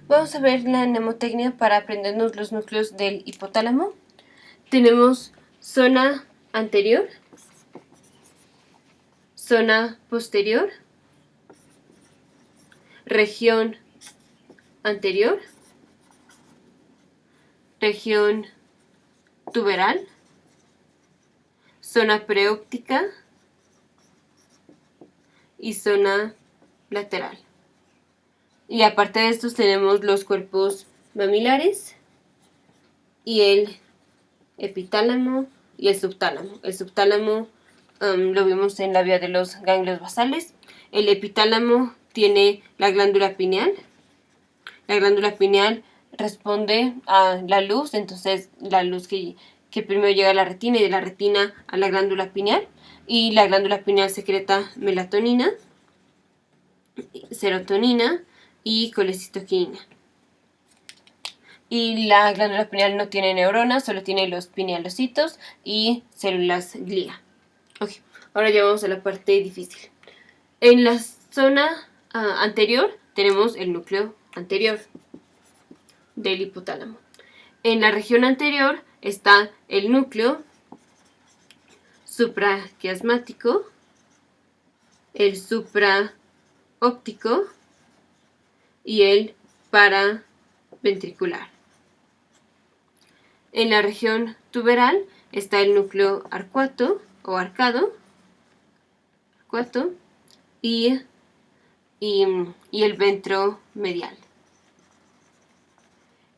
Vamos a ver la mnemotecnia para aprendernos los núcleos del hipotálamo. Tenemos zona anterior, zona posterior, región anterior, región tuberal, zona preóptica y zona lateral. Y aparte de estos tenemos los cuerpos mamilares y el epitálamo y el subtálamo. El subtálamo lo vimos en la vía de los ganglios basales. El epitálamo tiene la glándula pineal. La glándula pineal responde a la luz, entonces la luz que primero llega a la retina y de la retina a la glándula pineal. Y la glándula pineal secreta melatonina, serotonina y colecitoquina. Y la glándula pineal no tiene neuronas, solo tiene los pinealocitos y células glía. Ok, ahora ya vamos a la parte difícil. En la zona anterior tenemos el núcleo anterior del hipotálamo. En la región anterior está el núcleo supraquiasmático, el supraóptico y el paraventricular. En la región tuberal está el núcleo arcuato o arcado y el ventromedial.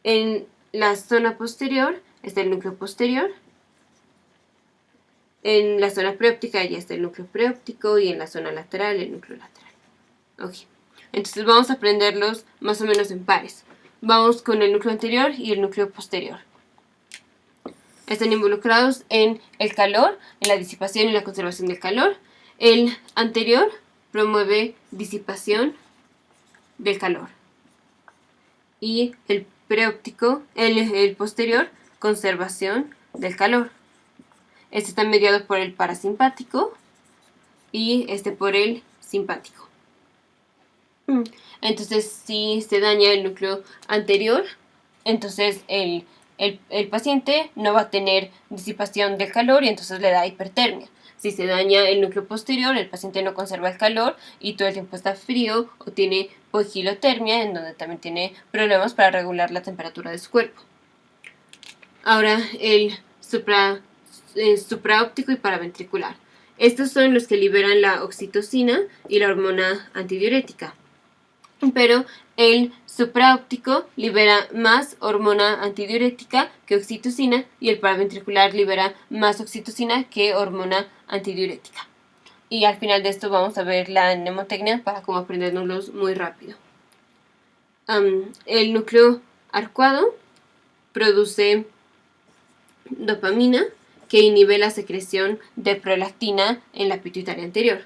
En la zona posterior está el núcleo posterior. En la zona preóptica ya está el núcleo preóptico y en la zona lateral el núcleo lateral. Ok, entonces vamos a aprenderlos más o menos en pares. Vamos con el núcleo anterior y el núcleo posterior. Están involucrados en el calor, en la disipación y la conservación del calor. El anterior promueve disipación del calor. Y el preóptico, el posterior, conservación del calor. Este está mediado por el parasimpático y este por el simpático. Entonces, si se daña el núcleo anterior, entonces el paciente no va a tener disipación del calor y entonces le da hipertermia. Si se daña el núcleo posterior, el paciente no conserva el calor y todo el tiempo está frío o tiene poikilotermia, en donde también tiene problemas para regular la temperatura de su cuerpo. Ahora el supraóptico y paraventricular. Estos son los que liberan la oxitocina y la hormona antidiurética. Pero el supraóptico libera más hormona antidiurética que oxitocina y el paraventricular libera más oxitocina que hormona antidiurética. Y al final de esto vamos a ver la mnemotecnia para cómo aprendernoslos muy rápido. El núcleo arcuado produce dopamina que inhibe la secreción de prolactina en la pituitaria anterior.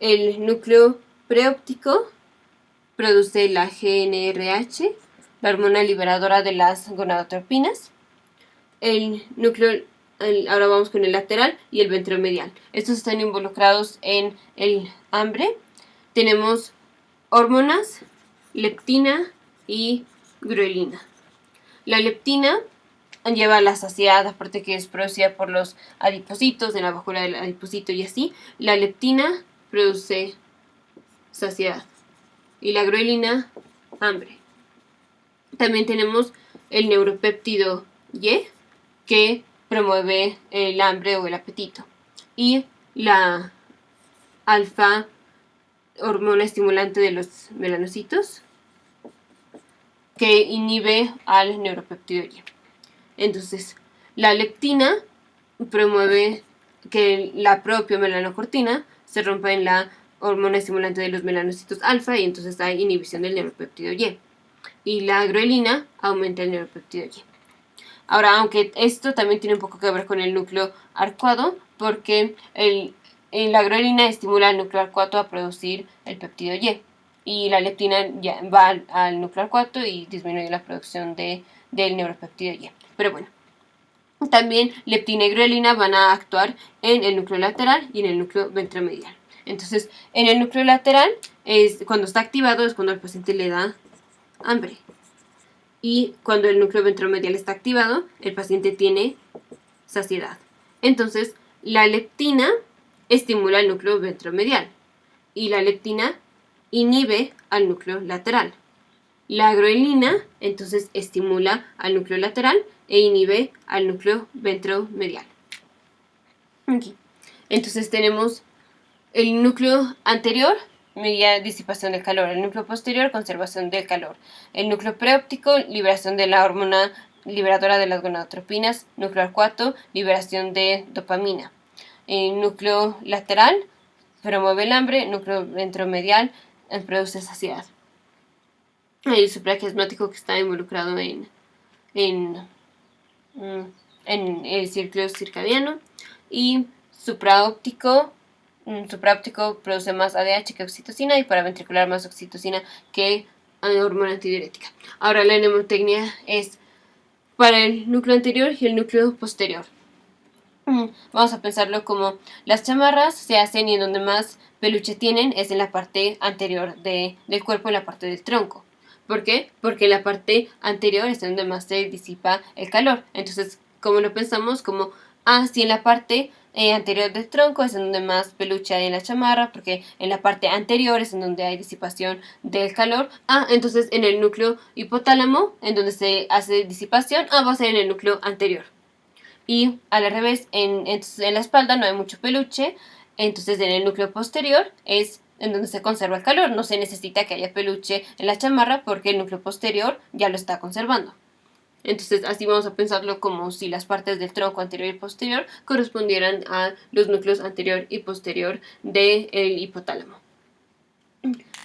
El núcleo preóptico produce la GnRH, la hormona liberadora de las gonadotropinas. Ahora vamos con el lateral y el ventromedial. Estos están involucrados en el hambre. Tenemos hormonas, leptina y grelina. La leptina lleva a la saciedad, aparte que es producida por los adipocitos, en la bajura del adipocito y así. La leptina produce saciedad y la grelina, hambre. También tenemos el neuropéptido Y, que promueve el hambre o el apetito. Y la alfa, hormona estimulante de los melanocitos, que inhibe al neuropéptido Y. Entonces, la leptina promueve que la propia melanocortina se rompa en la hormona estimulante de los melanocitos alfa y entonces hay inhibición del neuropéptido Y. Y la grelina aumenta el neuropéptido Y. Ahora, aunque esto también tiene un poco que ver con el núcleo arcuado, porque la grelina estimula al núcleo arcuato a producir el péptido Y. Y la leptina ya va al núcleo arcuato y disminuye la producción del neuropéptido Y. Pero bueno, también leptina y grelina van a actuar en el núcleo lateral y en el núcleo ventromedial. Entonces, en el núcleo lateral, cuando está activado, es cuando el paciente le da hambre. Y cuando el núcleo ventromedial está activado, el paciente tiene saciedad. Entonces, la leptina estimula el núcleo ventromedial y la leptina inhibe al núcleo lateral. La groelina entonces estimula al núcleo lateral e inhibe al núcleo ventromedial. Aquí. Entonces tenemos el núcleo anterior, media disipación del calor; el núcleo posterior, conservación del calor; el núcleo preóptico, liberación de la hormona liberadora de las gonadotropinas; núcleo arcuato, liberación de dopamina; el núcleo lateral promueve el hambre; núcleo ventromedial produce saciedad. El supraquiasmático, que está involucrado en el ciclo circadiano; y supraóptico produce más ADH que oxitocina, y paraventricular más oxitocina que hormona antidiurética. Ahora la mnemotecnia es para el núcleo anterior y el núcleo posterior. Vamos a pensarlo como las chamarras se hacen y en donde más peluche tienen es en la parte anterior del cuerpo, en la parte del tronco. ¿Por qué? Porque en la parte anterior es donde más se disipa el calor. Entonces, como lo pensamos, como si en la parte anterior del tronco es en donde más peluche hay en la chamarra, porque en la parte anterior es en donde hay disipación del calor. Entonces en el núcleo hipotálamo, en donde se hace disipación, va a ser en el núcleo anterior. Y al revés, entonces en la espalda no hay mucho peluche, entonces en el núcleo posterior es en donde se conserva el calor. No se necesita que haya peluche en la chamarra porque el núcleo posterior ya lo está conservando. Entonces así vamos a pensarlo como si las partes del tronco anterior y posterior correspondieran a los núcleos anterior y posterior del hipotálamo.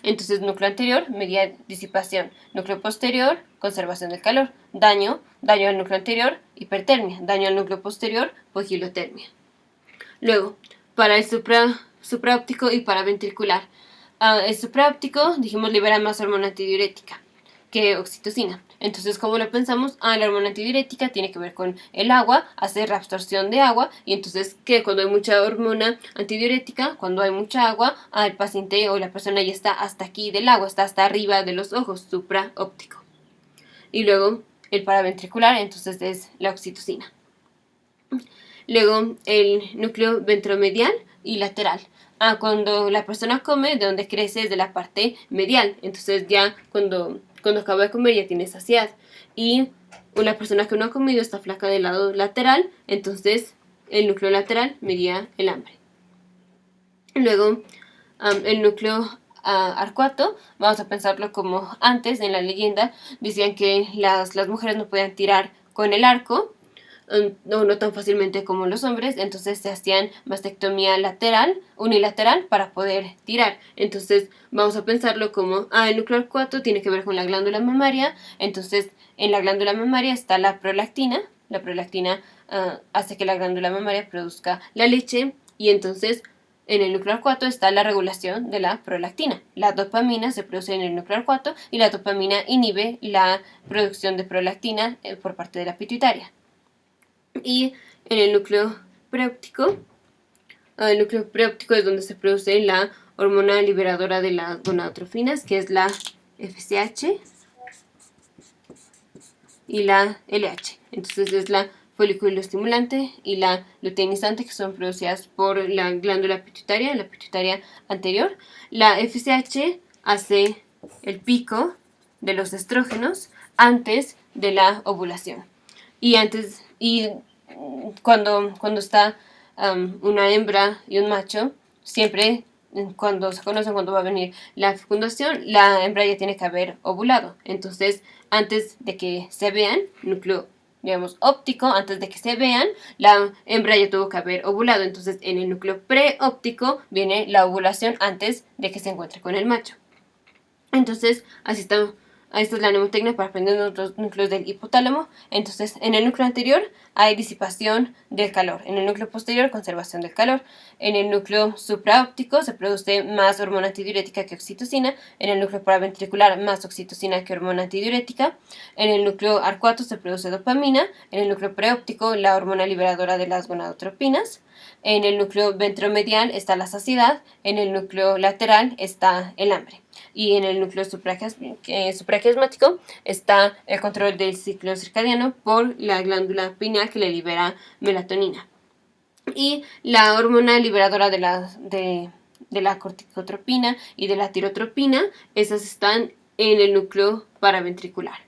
Entonces núcleo anterior, media disipación; núcleo posterior, conservación del calor; daño al núcleo anterior, hipertermia; daño al núcleo posterior, poikilotermia. Luego, para el supraóptico y paraventricular. El supraóptico, dijimos, libera más hormona antidiurética que oxitocina. Entonces, ¿cómo lo pensamos? La hormona antidiurética tiene que ver con el agua, hace reabsorción de agua, y entonces, ¿qué? Cuando hay mucha hormona antidiurética, cuando hay mucha agua, el paciente o la persona ya está hasta aquí del agua, está hasta arriba de los ojos, supraóptico. Y luego, el paraventricular, entonces es la oxitocina. Luego, el núcleo ventromedial y lateral. Cuando la persona come, de donde crece es de la parte medial. Entonces ya cuando acaba de comer ya tiene saciedad. Y una persona que no ha comido está flaca del lado lateral, entonces el núcleo lateral medía el hambre. Luego, el núcleo arcuato, vamos a pensarlo como antes en la leyenda, decían que las mujeres no podían tirar con el arco, no tan fácilmente como los hombres, entonces se hacían mastectomía unilateral para poder tirar. Entonces vamos a pensarlo como el núcleo arcuato tiene que ver con la glándula mamaria. Entonces en la glándula mamaria está la prolactina hace que la glándula mamaria produzca la leche, y entonces en el núcleo arcuato está la regulación de la prolactina. La dopamina se produce en el núcleo arcuato y la dopamina inhibe la producción de prolactina por parte de la pituitaria. Y en el núcleo preóptico es donde se produce la hormona liberadora de las gonadotrofinas, que es la FSH y la LH. Entonces es la folículo estimulante y la luteinizante, que son producidas por la glándula pituitaria, la pituitaria anterior. La FSH hace el pico de los estrógenos antes de la ovulación. Y cuando está una hembra y un macho, siempre cuando se conocen, cuando va a venir la fecundación, la hembra ya tiene que haber ovulado. Entonces, antes de que se vean, núcleo, digamos, óptico, antes de que se vean, la hembra ya tuvo que haber ovulado. Entonces, en el núcleo preóptico viene la ovulación antes de que se encuentre con el macho. Entonces, así está. Esta es la mnemotecnia para aprender los núcleos del hipotálamo. Entonces, en el núcleo anterior hay disipación del calor. En el núcleo posterior, conservación del calor. En el núcleo supraóptico se produce más hormona antidiurética que oxitocina. En el núcleo paraventricular, más oxitocina que hormona antidiurética. En el núcleo arcuato se produce dopamina. En el núcleo preóptico, la hormona liberadora de las gonadotropinas. En el núcleo ventromedial está la saciedad, en el núcleo lateral está el hambre. Y en el núcleo supraquiasmático está el control del ciclo circadiano por la glándula pineal que le libera melatonina. Y la hormona liberadora de la corticotropina y de la tirotropina, esas están en el núcleo paraventricular.